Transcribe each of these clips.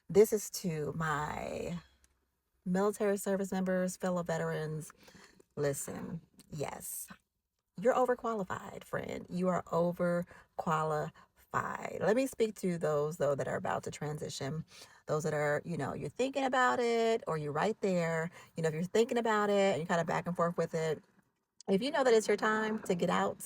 This is to my military service members, fellow veterans. Listen, yes, you're overqualified, friend. You are overqualified. Let me speak to those, though, that are about to transition. Those that are, you're thinking about it or you're right there. If you're thinking about it and you're kind of back and forth with it, if you know that it's your time to get out.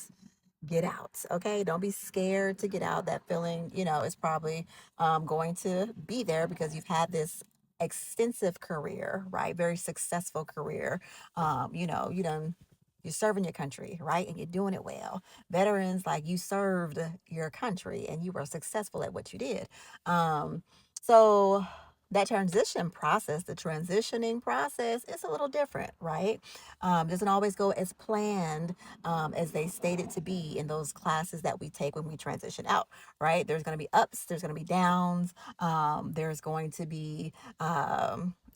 Okay. Don't be scared to get out. That feeling, is probably going to be there because you've had this extensive career, right? Very successful career. You done. You're serving your country, right? And you're doing it well. Veterans, like you served your country and you were successful at what you did. So that transition process, the transitioning process is a little different, right? Doesn't always go as planned as they stated to be in those classes that we take when we transition out, right? There's going to be ups, there's going to be downs, there's going to be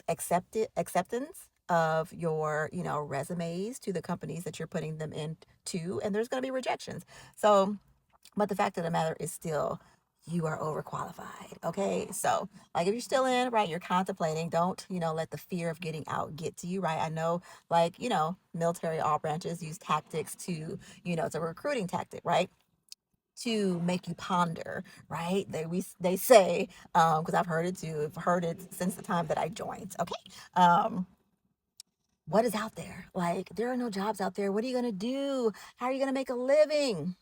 acceptance of your resumes to the companies that you're putting them into, and there's going to be rejections. So but the fact of the matter is still, you are overqualified. Okay. So, like, if you're still in, right, you're contemplating, don't, let the fear of getting out get to you, right? I know, like, military, all branches use tactics to, it's a recruiting tactic, right? To make you ponder, right? They say, because I've heard it too, I've heard it since the time that I joined. Okay. Um, what is out there? Like, there are no jobs out there. What are you gonna do? How are you gonna make a living?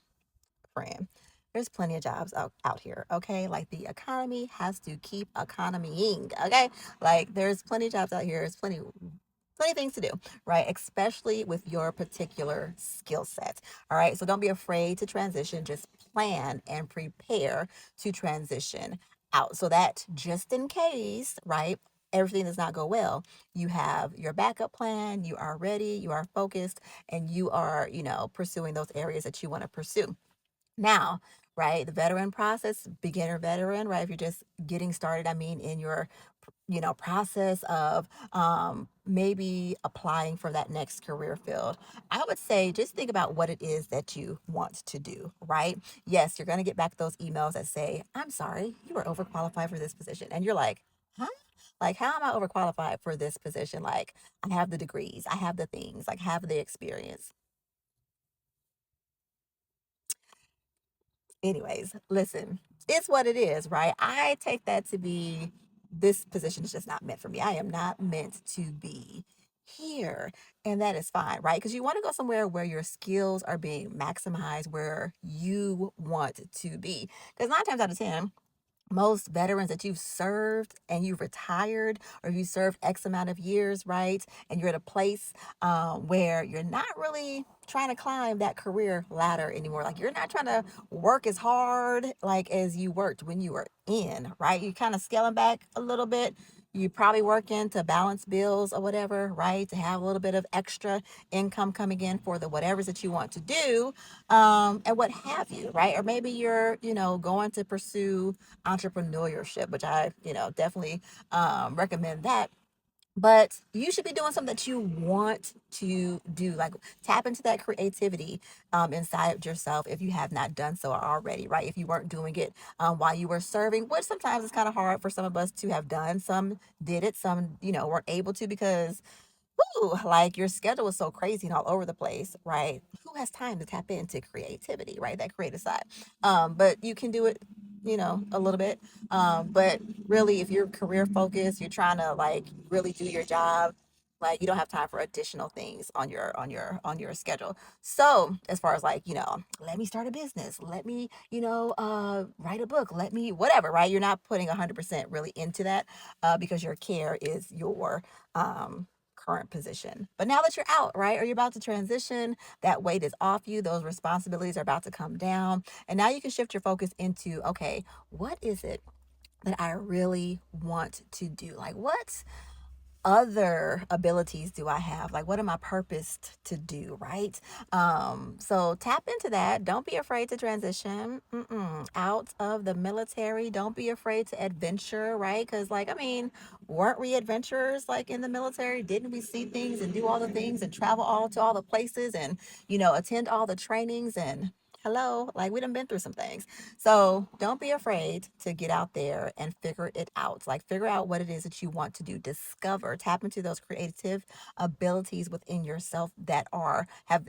Friend. There's plenty of jobs out here, okay? Like the economy has to keep economying, okay? Like there's plenty of jobs out here. There's plenty of things to do, right? Especially with your particular skill set. All right. So don't be afraid to transition. Just plan and prepare to transition out so that just in case, right? Everything does not go well. You have your backup plan, you are ready, you are focused, and you are, pursuing those areas that you want to pursue. Now, right, the veteran process, beginner veteran, right? If you're just getting started, I mean, in your, process of maybe applying for that next career field, I would say just think about what it is that you want to do, right? Yes, you're going to get back those emails that say, I'm sorry, you are overqualified for this position. And you're like, huh? Like, how am I overqualified for this position? Like, I have the degrees, I have the things, like, have the experience. Anyways, listen, it's what it is, right? I take that to be this position is just not meant for me. I am not meant to be here. And that is fine, right? Because you want to go somewhere where your skills are being maximized, where you want to be. Because 9 times out of 10, most veterans that you've served and you've retired or you served X amount of years, right? And you're at a place where you're not really trying to climb that career ladder anymore. Like you're not trying to work as hard like as you worked when you were in, right? You kind of scaling back a little bit. You probably working to balance bills or whatever, right? To have a little bit of extra income coming in for the whatevers that you want to do, and what have you, right? Or maybe you're, going to pursue entrepreneurship, which I, definitely recommend that. But you should be doing something that you want to do. Like tap into that creativity inside of yourself if you have not done so already, right? If you weren't doing it while you were serving, which sometimes it's kind of hard for some of us to have done. Some did it, some, weren't able to because ooh, like your schedule is so crazy and all over the place, right? Who has time to tap into creativity, right? That creative side. But you can do it, a little bit. But really, if you're career focused, you're trying to like really do your job. Like you don't have time for additional things on your schedule. So as far as like, let me start a business, let me, write a book, let me whatever, right? You're not putting 100% really into that because your care is your current position. But now that you're out, right, or you're about to transition, that weight is off you, those responsibilities are about to come down. And now you can shift your focus into, okay, what is it that I really want to do? Like, what other abilities do I have? Like, what am I purposed to do? Right. So tap into that. Don't be afraid to transition out of the military. Don't be afraid to adventure. Right. Because, like, I mean, weren't we adventurers like in the military? Didn't we see things and do all the things and travel all to all the places and, attend all the trainings and Hello, like we done been through some things. So don't be afraid to get out there and figure it out. Like figure out what it is that you want to do. Discover, tap into those creative abilities within yourself that have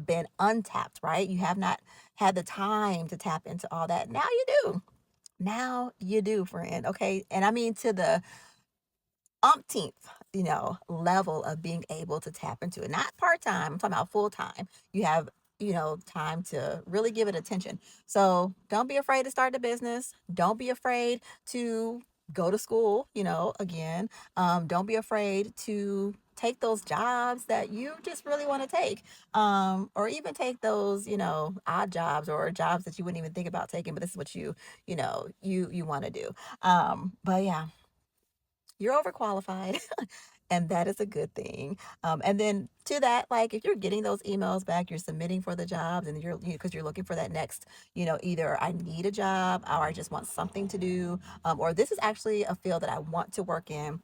been untapped, right? You have not had the time to tap into all that. Now you do. Now you do, friend. Okay. And I mean to the umpteenth, level of being able to tap into it. Not part time, I'm talking about full time. You have, time to really give it attention. So don't be afraid to start the business. Don't be afraid to go to school, again. Don't be afraid to take those jobs that you just really want to take, or even take those odd jobs or jobs that you wouldn't even think about taking, but this is what you want to do. But yeah, you're overqualified. And that is a good thing. And then to that, like if you're getting those emails back, you're submitting for the jobs, and because you're looking for that next, either I need a job or I just want something to do, or this is actually a field that I want to work in.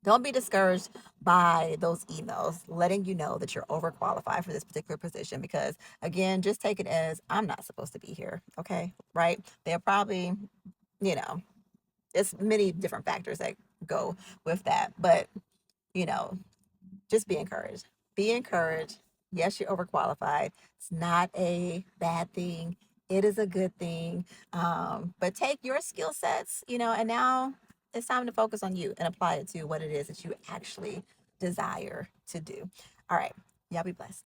Don't be discouraged by those emails letting you know that you're overqualified for this particular position, because again, just take it as I'm not supposed to be here. Okay. Right. They're probably, you know, it's many different factors that go with that. But, you know, just be encouraged. Be encouraged. Yes, you're overqualified. It's not a bad thing. It is a good thing. But take your skill sets, and now it's time to focus on you and apply it to what it is that you actually desire to do. All right. Y'all be blessed.